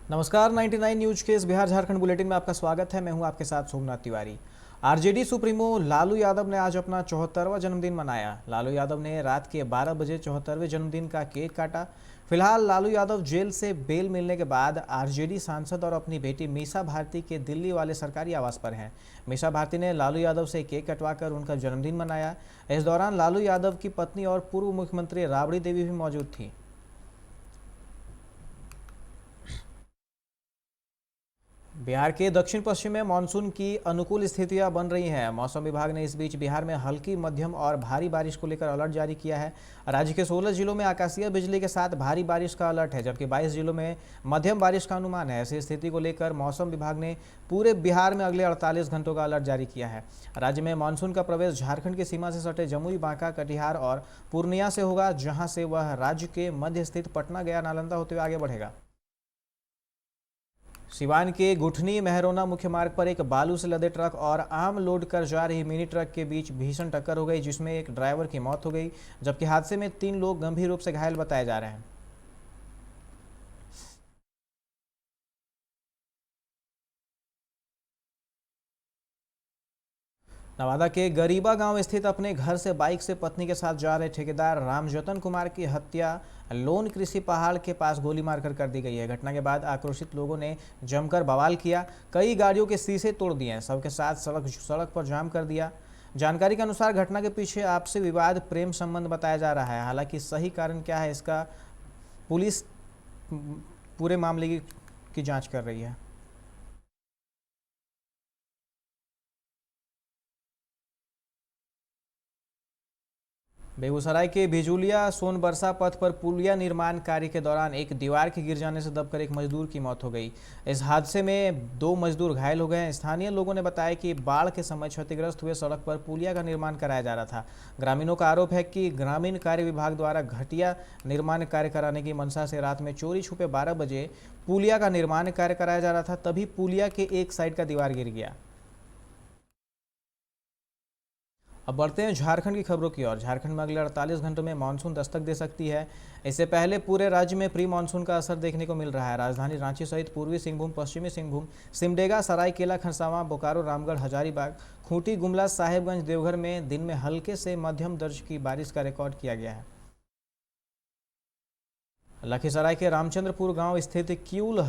नमस्कार। 99 न्यूज के इस बिहार झारखंड बुलेटिन में आपका स्वागत है। मैं हूं आपके साथ सोमनाथ तिवारी। आरजेडी सुप्रीमो लालू यादव ने आज अपना 74वां जन्मदिन मनाया। लालू यादव ने रात के 12 बजे 74वें जन्मदिन का केक काटा। फिलहाल लालू यादव जेल से बेल मिलने के बाद आरजेडी सांसद और अपनी बेटी मीसा भारती के दिल्ली वाले सरकारी आवास पर हैं। मीसा भारती ने लालू यादव से केक कटवाकर उनका जन्मदिन मनाया। इस दौरान लालू यादव की पत्नी और पूर्व मुख्यमंत्री राबड़ी देवी भी मौजूद थी। बिहार के दक्षिण पश्चिम में मानसून की अनुकूल स्थितियां बन रही हैं। मौसम विभाग ने इस बीच बिहार में हल्की, मध्यम और भारी बारिश को लेकर अलर्ट जारी किया है। राज्य के 16 जिलों में आकाशीय बिजली के साथ भारी बारिश का अलर्ट है, जबकि 22 जिलों में मध्यम बारिश का अनुमान है। ऐसी स्थिति को लेकर मौसम विभाग ने पूरे बिहार में अगले 48 घंटों का अलर्ट जारी किया है। राज्य में मानसून का प्रवेश झारखंड की सीमा से सटे जमुई, बांका, कटिहार और पूर्णिया से होगा, जहाँ से वह राज्य के मध्य स्थित पटना, गया, नालंदा होते हुए आगे बढ़ेगा। सिवान के गुठनी मेहरोना मुख्य मार्ग पर एक बालू से लदे ट्रक और आम लोड कर जा रही मिनी ट्रक के बीच भीषण टक्कर हो गई, जिसमें एक ड्राइवर की मौत हो गई, जबकि हादसे में 3 लोग गंभीर रूप से घायल बताए जा रहे हैं। नवादा के गरीबा गांव स्थित अपने घर से बाइक से पत्नी के साथ जा रहे ठेकेदार रामजतन कुमार की हत्या लोन कृषि पहाड़ के पास गोली मारकर कर दी गई है। घटना के बाद आक्रोशित लोगों ने जमकर बवाल किया। कई गाड़ियों के शीशे तोड़ दिए। सबके साथ सड़क पर जाम कर दिया। जानकारी के अनुसार घटना के पीछे आपसी विवाद, प्रेम संबंध बताया जा रहा है। हालांकि सही कारण क्या है, इसका पुलिस पूरे मामले की जांच कर रही है। बेगूसराय के भिजुलिया सोनबरसा पथ पर पुलिया निर्माण कार्य के दौरान एक दीवार के गिर जाने से दबकर एक मजदूर की मौत हो गई। इस हादसे में 2 मजदूर घायल हो गए हैं। स्थानीय लोगों ने बताया कि बाढ़ के समय क्षतिग्रस्त हुए सड़क पर पुलिया का निर्माण कराया जा रहा था। ग्रामीणों का आरोप है कि ग्रामीण कार्य विभाग द्वारा घटिया निर्माण कार्य कराने की मंशा से रात में चोरी छुपे 12 बजे पुलिया का निर्माण कार्य कराया जा रहा था। तभी पुलिया के एक साइड का दीवार गिर गया। अब बढ़ते हैं झारखंड की खबरों की ओर। झारखंड में अगले 48 घंटों में मानसून दस्तक दे सकती है। इससे पहले पूरे राज्य में प्री मानसून का असर देखने को मिल रहा है। राजधानी रांची सहित पूर्वी सिंहभूम, पश्चिमी सिंहभूम, सिमडेगा, सरायकेला खरसावां, बोकारो, रामगढ़, हजारीबाग, खूंटी, गुमला, साहेबगंज, देवघर में दिन में हल्के से मध्यम दर्ज की बारिश का रिकॉर्ड किया गया है। लखीसराय के रामचंद्रपुर गांव स्थित क्यूल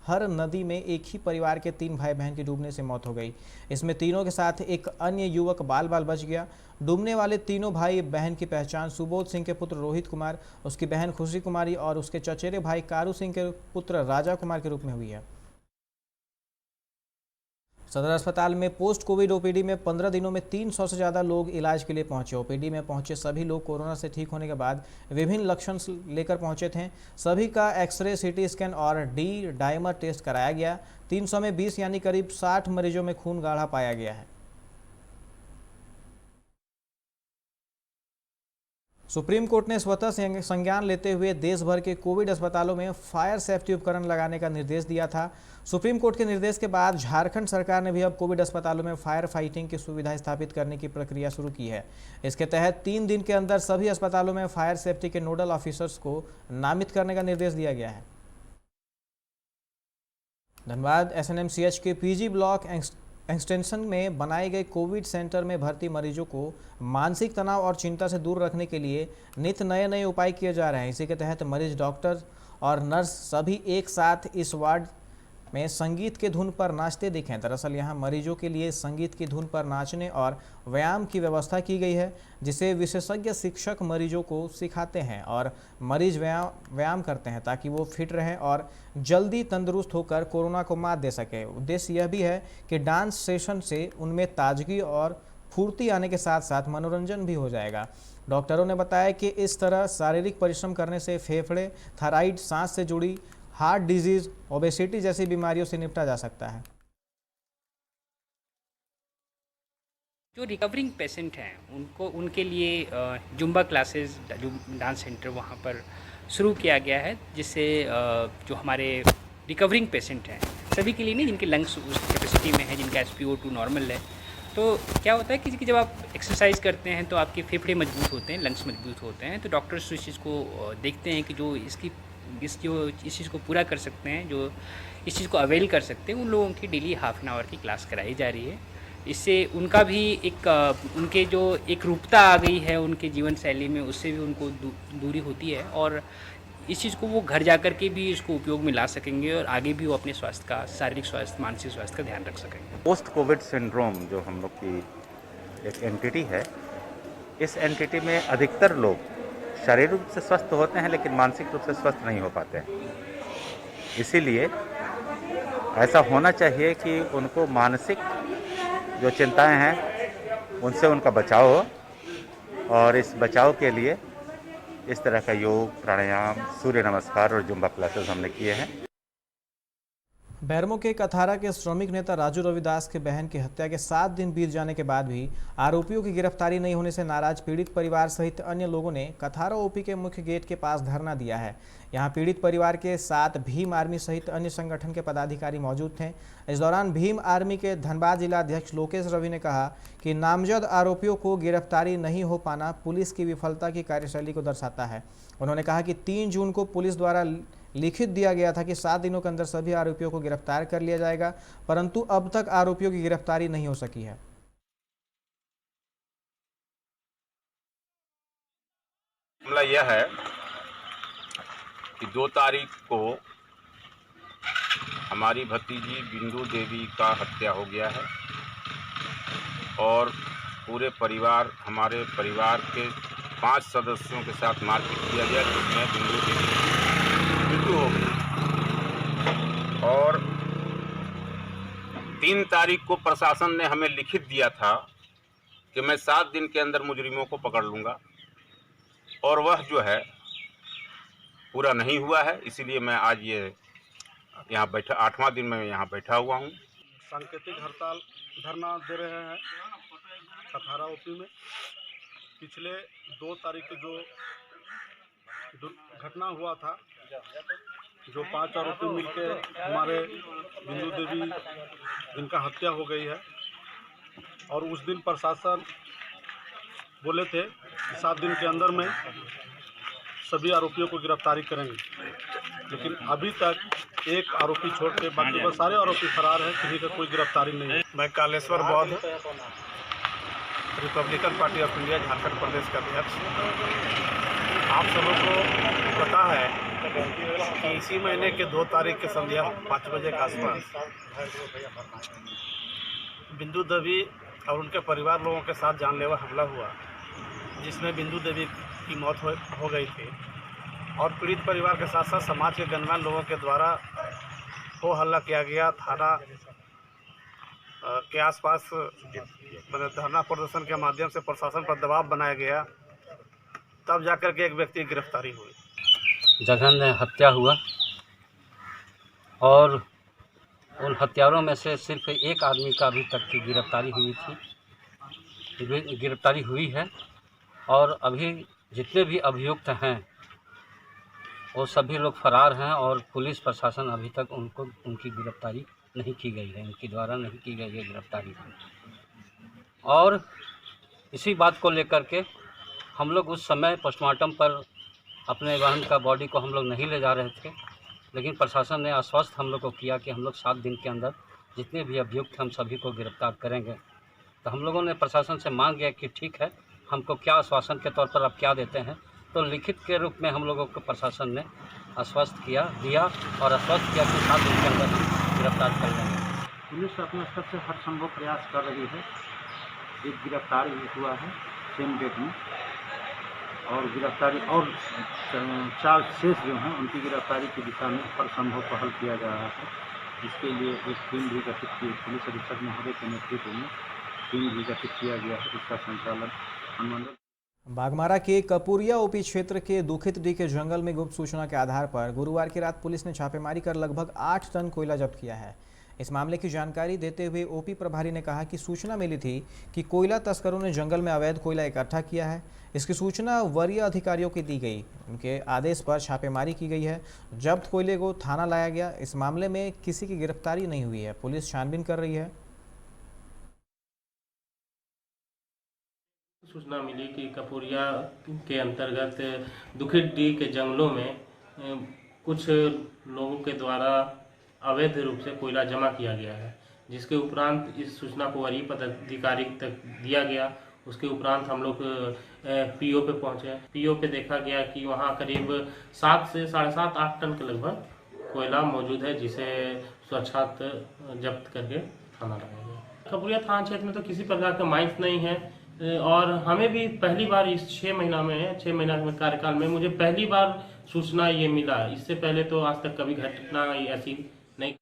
हर नदी में एक ही परिवार के 3 भाई बहन की डूबने से मौत हो गई। इसमें तीनों के साथ एक अन्य युवक बाल बाल बच गया। डूबने वाले तीनों भाई बहन की पहचान सुबोध सिंह के पुत्र रोहित कुमार, उसकी बहन खुशी कुमारी और उसके चचेरे भाई कारू सिंह के पुत्र राजा कुमार के रूप में हुई है। सदर अस्पताल में पोस्ट कोविड ओपीडी में 15 दिनों में 300 से ज़्यादा लोग इलाज के लिए पहुंचे। ओपीडी में पहुंचे सभी लोग कोरोना से ठीक होने के बाद विभिन्न लक्षण लेकर पहुंचे थे। सभी का एक्सरे, सीटी स्कैन और डी डायमर टेस्ट कराया गया। 300 में 20 यानी करीब 60 मरीजों में खून गाढ़ा पाया गया है। सुप्रीम कोर्ट ने स्वतः संज्ञान लेते हुए देश भर के कोविड अस्पतालों में फायर सेफ्टी उपकरण लगाने का निर्देश दिया था। सुप्रीम कोर्ट के निर्देश के बाद झारखंड सरकार ने भी अब कोविड अस्पतालों में फायर फाइटिंग की सुविधा स्थापित करने की प्रक्रिया शुरू की है। इसके तहत 3 दिन के अंदर सभी अस्पतालों में फायर सेफ्टी के नोडल ऑफिसर्स को नामित करने का निर्देश दिया गया है। धनबाद एसएनएमसीएच के पीजी ब्लॉक एक्सटेंशन में बनाए गए कोविड सेंटर में भर्ती मरीजों को मानसिक तनाव और चिंता से दूर रखने के लिए नित्य नए नए उपाय किए जा रहे हैं। इसी के तहत मरीज, डॉक्टर और नर्स सभी एक साथ इस वार्ड में संगीत के धुन पर नाचते दिखें। दरअसल यहां मरीजों के लिए संगीत की धुन पर नाचने और व्यायाम की व्यवस्था की गई है, जिसे विशेषज्ञ शिक्षक मरीजों को सिखाते हैं और मरीज व्यायाम करते हैं ताकि वो फिट रहें और जल्दी तंदुरुस्त होकर कोरोना को मात दे सके। उद्देश्य यह भी है कि डांस सेशन से उनमें ताजगी और फुर्ती आने के साथ साथ मनोरंजन भी हो जाएगा। डॉक्टरों ने बताया कि इस तरह शारीरिक परिश्रम करने से फेफड़े, थायराइड, सांस से जुड़ी हार्ट डिजीज, ओबेसिटी जैसी बीमारियों से निपटा जा सकता है। जो रिकवरिंग पेशेंट हैं उनके लिए जुम्बा क्लासेस, डांस सेंटर वहाँ पर शुरू किया गया है, जिससे जो हमारे रिकवरिंग पेशेंट हैं सभी के लिए नहीं, जिनके लंग्स उस कैपेसिटी में है, जिनका SpO2 नॉर्मल है, तो क्या होता है कि जब आप एक्सरसाइज करते हैं तो आपके फेफड़े मजबूत होते हैं, लंग्स मजबूत होते हैं। तो डॉक्टर्स इस चीज़ को देखते हैं कि जो इसकी इस चीज़ को पूरा कर सकते हैं, जो इस चीज़ को अवेल कर सकते हैं, उन लोगों की डेली हाफ एन आवर की क्लास कराई जा रही है। इससे उनका भी एक उनके जो एक रूपता आ गई है उनके जीवन शैली में, उससे भी उनको दूरी होती है, और इस चीज़ को वो घर जा कर के भी इसको उपयोग में ला सकेंगे और आगे भी वो अपने स्वास्थ्य का, शारीरिक स्वास्थ्य, मानसिक स्वास्थ्य का ध्यान रख सकेंगे। पोस्ट कोविड सिंड्रोम जो हम लोग की एक एंटिटी है, इस एंटिटी में अधिकतर लोग शारीरिक रूप से स्वस्थ होते हैं लेकिन मानसिक रूप से स्वस्थ नहीं हो पाते हैं। इसीलिए ऐसा होना चाहिए कि उनको मानसिक जो चिंताएं हैं उनसे उनका बचाव हो, और इस बचाव के लिए इस तरह का योग, प्राणायाम, सूर्य नमस्कार और जुम्बा क्लासेस हमने किए हैं। बैरमो के कथारा के श्रमिक नेता राजू रविदास के बहन की हत्या के 7 दिन बीत जाने के बाद भी आरोपियों की गिरफ्तारी नहीं होने से नाराज पीड़ित परिवार सहित अन्य लोगों ने कथारा ओपी के मुख्य गेट के पास धरना दिया है। यहां पीड़ित परिवार के साथ भीम आर्मी सहित अन्य संगठन के पदाधिकारी मौजूद थे। इस दौरान भीम आर्मी के धनबाद जिला अध्यक्ष लोकेश रवि ने कहा कि नामजद आरोपियों को गिरफ्तारी नहीं हो पाना पुलिस की विफलता की कार्यशैली को दर्शाता है। उन्होंने कहा कि 3 जून को पुलिस द्वारा लिखित दिया गया था कि 7 दिनों के अंदर सभी आरोपियों को गिरफ्तार कर लिया जाएगा, परंतु अब तक आरोपियों की गिरफ्तारी नहीं हो सकी है। मामला यह है कि 2 तारीख को हमारी भतीजी बिंदु देवी का हत्या हो गया है और पूरे परिवार, हमारे परिवार के 5 सदस्यों के साथ मारपीट किया गया, जिसमें बिंदु देवी की मृत्यु हो गई। और 3 तारीख को प्रशासन ने हमें लिखित दिया था कि मैं 7 दिन के अंदर मुजरिमों को पकड़ लूँगा, और वह जो है पूरा नहीं हुआ है। इसीलिए मैं आज ये यहाँ बैठा, 8वां दिन में यहाँ बैठा हुआ हूँ। सांकेतिक हड़ताल धरना दे रहे हैं कथारा ओपी में। पिछले 2 तारीख को जो घटना हुआ था, जो 5 आरोपी मिलके हमारे बिंदु देवी जिनका हत्या हो गई है, और उस दिन प्रशासन बोले थे कि 7 दिन के अंदर में सभी आरोपियों को गिरफ्तारी करेंगे, लेकिन अभी तक एक आरोपी छोड़ के बाकी बस सारे आरोपी फरार हैं, किसी का कोई गिरफ्तारी नहीं है। मैं Kaleshwar Bauddh, Republican Party of India Jharkhand Pradesh का अध्यक्ष। आप सबों को पता है कि इसी महीने के 2 तारीख के संध्या 5 बजे के आसपास बिंदु देवी और उनके परिवार लोगों के साथ जानलेवा हमला हुआ, जिसमें बिंदु देवी की मौत हो गई थी, और पीड़ित परिवार के साथ साथ समाज के गणमान्य लोगों के द्वारा हो हल्ला किया गया। थाना के आसपास धरना प्रदर्शन के माध्यम से प्रशासन पर दबाव बनाया गया, तब जाकर के एक व्यक्ति की गिरफ्तारी हुई। जघन्य हत्या हुआ और उन हत्यारों में से सिर्फ एक आदमी का अभी तक की गिरफ्तारी हुई है, और अभी जितने भी अभियुक्त हैं वो सभी लोग फरार हैं, और पुलिस प्रशासन अभी तक उनकी गिरफ्तारी नहीं की गई है, उनके द्वारा नहीं की गई है गिरफ्तारी। और इसी बात को लेकर के हम लोग उस समय पोस्टमार्टम पर अपने बहन का बॉडी को हम लोग नहीं ले जा रहे थे, लेकिन प्रशासन ने आश्वस्त हम लोग को किया कि हम लोग 7 दिन के अंदर जितने भी अभियुक्त हम सभी को गिरफ्तार करेंगे। तो हम लोगों ने प्रशासन से मांग किया कि ठीक है, हमको क्या आश्वासन के तौर पर आप क्या देते हैं। तो लिखित के रूप में हम लोगों को प्रशासन ने आश्वस्त दिया और आश्वस्त किया कि 7 दिन के अंदर हम गिरफ्तार कर लेंगे। पुलिस अपने स्तर से हर संभव प्रयास कर रही है। एक गिरफ्तारी हुआ है सेम डेट में, और गिरफ्तारी और 4 शेष जो हैं उनकी गिरफ्तारी की दिशा में हर संभव पहल किया जा रहा है। इसके लिए एक टीम भी गठित की, पुलिस अधीक्षक महोदय के नेतृत्व में टीम भी गठित किया गया है, जिसका संचालन अनुमंडल। बागमारा के कपूरिया ओपी क्षेत्र के दुखितडी के जंगल में गुप्त सूचना के आधार पर गुरुवार की रात पुलिस ने छापेमारी कर लगभग 8 टन कोयला जब्त किया है। इस मामले की जानकारी देते हुए ओपी प्रभारी ने कहा कि सूचना मिली थी कि कोयला तस्करों ने जंगल में अवैध कोयला इकट्ठा किया है। इसकी सूचना वरीय अधिकारियों को दी गई, उनके आदेश पर छापेमारी की गई है। जब्त कोयले को थाना लाया गया। इस मामले में किसी की गिरफ्तारी नहीं हुई है, पुलिस छानबीन कर रही है। सूचना मिली कि कपूरिया के अंतर्गत दुखितडी के जंगलों में कुछ लोगों के द्वारा अवैध रूप से कोयला जमा किया गया है, जिसके उपरांत इस सूचना को वरीय पदाधिकारी तक दिया गया। उसके उपरांत हम लोग पीओ पे पहुंचे। पीओ पे देखा गया कि वहाँ करीब 7 से 7.5-8 टन के लगभग कोयला मौजूद है, जिसे स्वच्छात जब्त करके थाना लगाया गया। खपुरिया थाना क्षेत्र में तो किसी प्रकार का माइंस नहीं है, और हमें भी पहली बार इस 6 महीना में कार्यकाल में मुझे पहली बार सूचना ये मिला। इससे पहले तो आज तक कभी घटना ऐसी नहीं।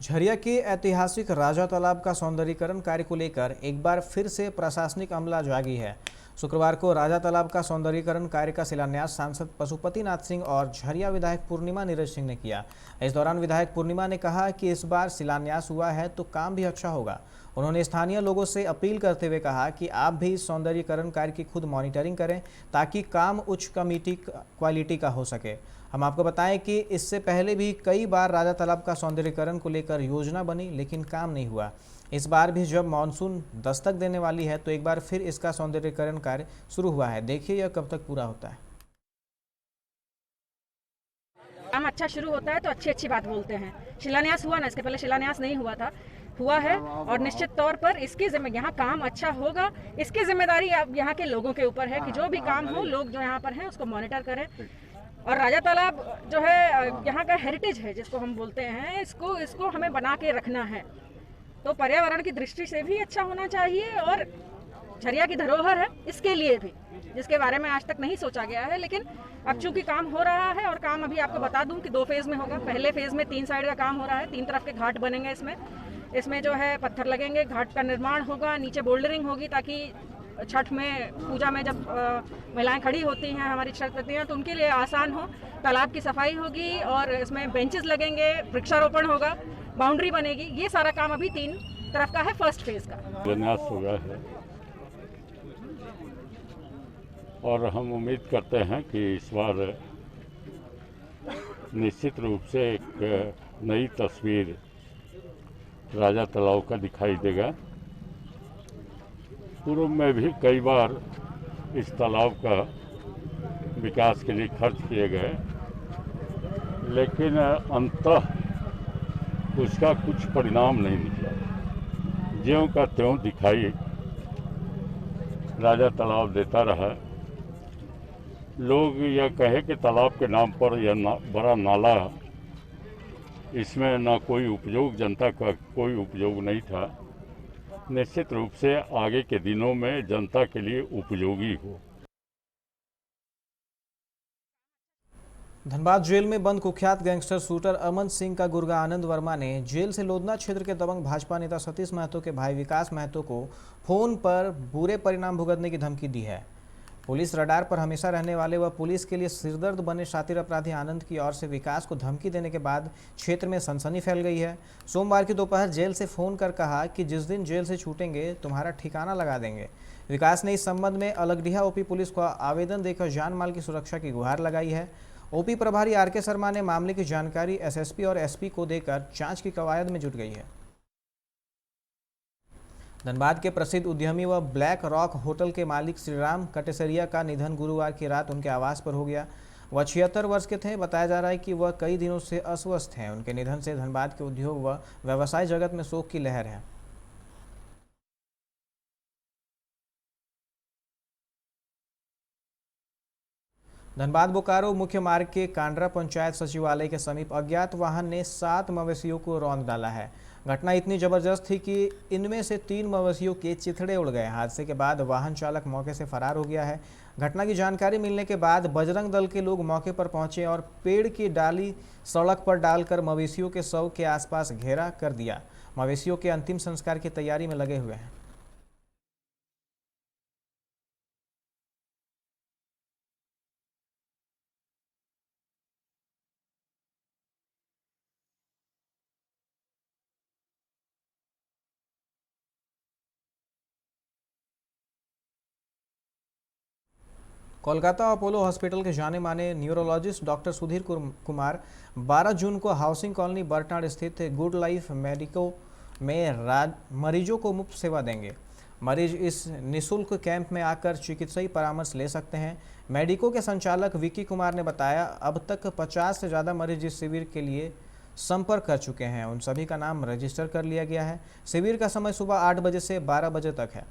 झरिया के ऐतिहासिक राजा तालाब का सौंदर्यीकरण कार्य को लेकर एक बार फिर से प्रशासनिक अमला जागी है। शुक्रवार को राजा तालाब का सौंदर्यीकरण कार्य का शिलान्यास सांसद पशुपतिनाथ सिंह और झरिया विधायक पूर्णिमा नीरज सिंह ने किया। इस दौरान विधायक पूर्णिमा ने कहा कि इस बार शिलान्यास हुआ है तो काम भी अच्छा होगा। उन्होंने स्थानीय लोगों से अपील करते हुए कहा कि आप भी इस सौंदर्यीकरण कार्य की खुद मॉनिटरिंग करें ताकि काम उच्च क्वालिटी का हो सके। हम आपको बताएं कि इससे पहले भी कई बार राजा तालाब का सौंदर्यीकरण को लेकर योजना बनी, लेकिन काम नहीं हुआ। इस बार भी जब मानसून दस्तक देने वाली है तो एक बार फिर इसका सौंदर्यीकरण कार्य शुरू हुआ है। देखिए यह कब तक पूरा होता है। काम अच्छा शुरू होता है तो अच्छी बात बोलते हैं। शिलान्यास हुआ ना, इसके पहले शिलान्यास नहीं हुआ था, हुआ है, और निश्चित तौर पर इसकी यहाँ काम अच्छा होगा, इसकी जिम्मेदारी अब यहाँ के लोगों के ऊपर है कि जो भी काम हो लोग जो यहाँ पर हैं उसको मॉनिटर करें। और राजा तालाब जो है यहाँ का हेरिटेज है, जिसको हम बोलते हैं, इसको हमें बना के रखना है। तो पर्यावरण की दृष्टि से भी अच्छा होना चाहिए और झरिया की धरोहर है इसके लिए भी, जिसके बारे में आज तक नहीं सोचा गया है। लेकिन अब चूंकि काम हो रहा है, और काम अभी आपको बता दूं कि 2 फेज में होगा। पहले फेज में 3 साइड का काम हो रहा है, 3 तरफ के घाट बनेंगे। इसमें जो है पत्थर लगेंगे, घाट का निर्माण होगा, नीचे बोल्डरिंग होगी, ताकि छठ में पूजा में जब महिलाएं खड़ी होती हैं, हमारी छठ पत्नियां, तो उनके लिए आसान हो। तालाब की सफाई होगी और इसमें बेंचेस लगेंगे, वृक्षारोपण होगा, बाउंड्री बनेगी। ये सारा काम अभी 3 तरफ का है फर्स्ट फेज का। शिलान्यास हो गया है और हम उम्मीद करते हैं कि इस बार निश्चित रूप से एक नई तस्वीर राजा तालाब का दिखाई देगा। पूर्व में भी कई बार इस तालाब का विकास के लिए खर्च किए गए, लेकिन अंततः उसका कुछ परिणाम नहीं निकला। ज्यों का त्यों दिखाई राजा तालाब देता रहा। लोग यह कहे कि तालाब के नाम पर यह बड़ा नाला, इसमें न कोई उपयोग, जनता का कोई उपयोग नहीं था। निश्चित रूप से आगे के दिनों में जनता के लिए उपयोगी हो। धनबाद जेल में बंद कुख्यात गैंगस्टर शूटर अमन सिंह का गुर्गा आनंद वर्मा ने जेल से लोधना क्षेत्र के दबंग भाजपा नेता सतीश महतो के भाई विकास महतो को फोन पर बुरे परिणाम भुगतने की धमकी दी है। पुलिस रडार पर हमेशा रहने वाले व पुलिस के लिए सिरदर्द बने शातिर अपराधी आनंद की ओर से विकास को धमकी देने के बाद क्षेत्र में सनसनी फैल गई है। सोमवार की दोपहर जेल से फोन कर कहा कि जिस दिन जेल से छूटेंगे तुम्हारा ठिकाना लगा देंगे। विकास ने इस संबंध में अलगडीहा ओपी पुलिस को आवेदन देकर जान माल की सुरक्षा की गुहार लगाई है। ओपी प्रभारी आर.के. शर्मा ने मामले की जानकारी एसएसपी और एसपी को देकर जांच की कवायद में जुट गई है। धनबाद के प्रसिद्ध उद्यमी व ब्लैक रॉक होटल के मालिक श्रीराम कटेसरिया का निधन गुरुवार की रात उनके आवास पर हो गया। वह 76 वर्ष के थे। बताया जा रहा है कि वह कई दिनों से अस्वस्थ हैं। उनके निधन से धनबाद के उद्योग व व्यवसाय जगत में शोक की लहर है। धनबाद बोकारो मुख्य मार्ग के कांड्रा पंचायत सचिवालय के समीप अज्ञात वाहन ने 7 मवेशियों को रौंद डाला है। घटना इतनी जबरदस्त थी कि इनमें से 3 मवेशियों के चिथड़े उड़ गए। हादसे के बाद वाहन चालक मौके से फरार हो गया है। घटना की जानकारी मिलने के बाद बजरंग दल के लोग मौके पर पहुंचे और पेड़ की डाली सड़क पर डालकर मवेशियों के शव के आसपास घेरा कर दिया। मवेशियों के अंतिम संस्कार की तैयारी में लगे हुए हैं। कोलकाता अपोलो हॉस्पिटल के जाने माने न्यूरोलॉजिस्ट डॉक्टर सुधीर कुमार 12 जून को हाउसिंग कॉलोनी बरटाड़ स्थित गुड लाइफ मेडिको में मरीजों को मुफ्त सेवा देंगे। मरीज इस निःशुल्क कैंप में आकर चिकित्सीय परामर्श ले सकते हैं। मेडिको के संचालक विकी कुमार ने बताया, अब तक 50 से ज़्यादा मरीज इस शिविर के लिए संपर्क कर चुके हैं। उन सभी का नाम रजिस्टर कर लिया गया है। शिविर का समय सुबह 8 बजे से 12 बजे तक है।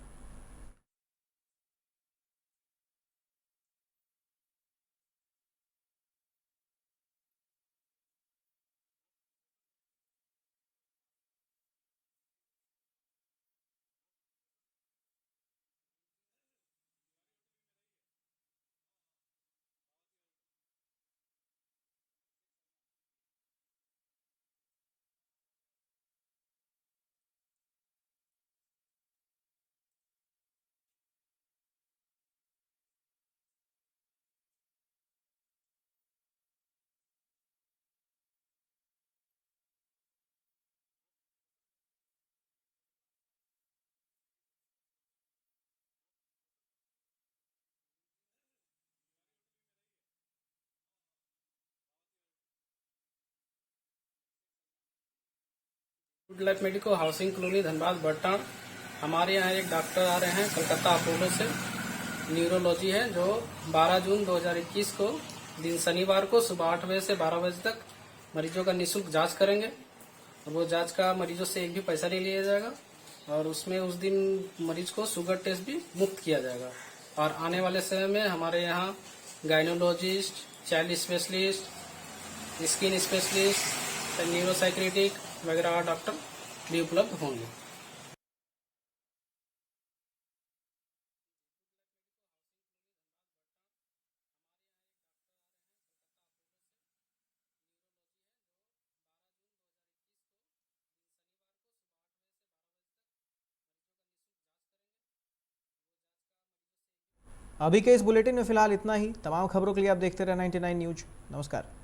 Good life medico housing colony Dhanbad बट्टान। हमारे यहाँ एक डॉक्टर आ रहे हैं कलकत्ता अपोलो से, न्यूरोलॉजी है, जो 12 जून 2021 को दिन शनिवार को सुबह 8 बजे से 12 बजे तक मरीजों का निःशुल्क जांच करेंगे। वो जांच का मरीजों से एक भी पैसा नहीं लिया जाएगा और उसमें उस दिन मरीज को शुगर टेस्ट भी मुफ्त किया जाएगा। और आने वाले समय में हमारे यहाँ gynaecologist, child specialist, skin specialist, neuropsychiatric वगैरह डॉक्टर भी उपलब्ध होंगे। अभी के इस बुलेटिन में फिलहाल इतना ही। तमाम खबरों के लिए आप देखते रहे 99 न्यूज। नमस्कार।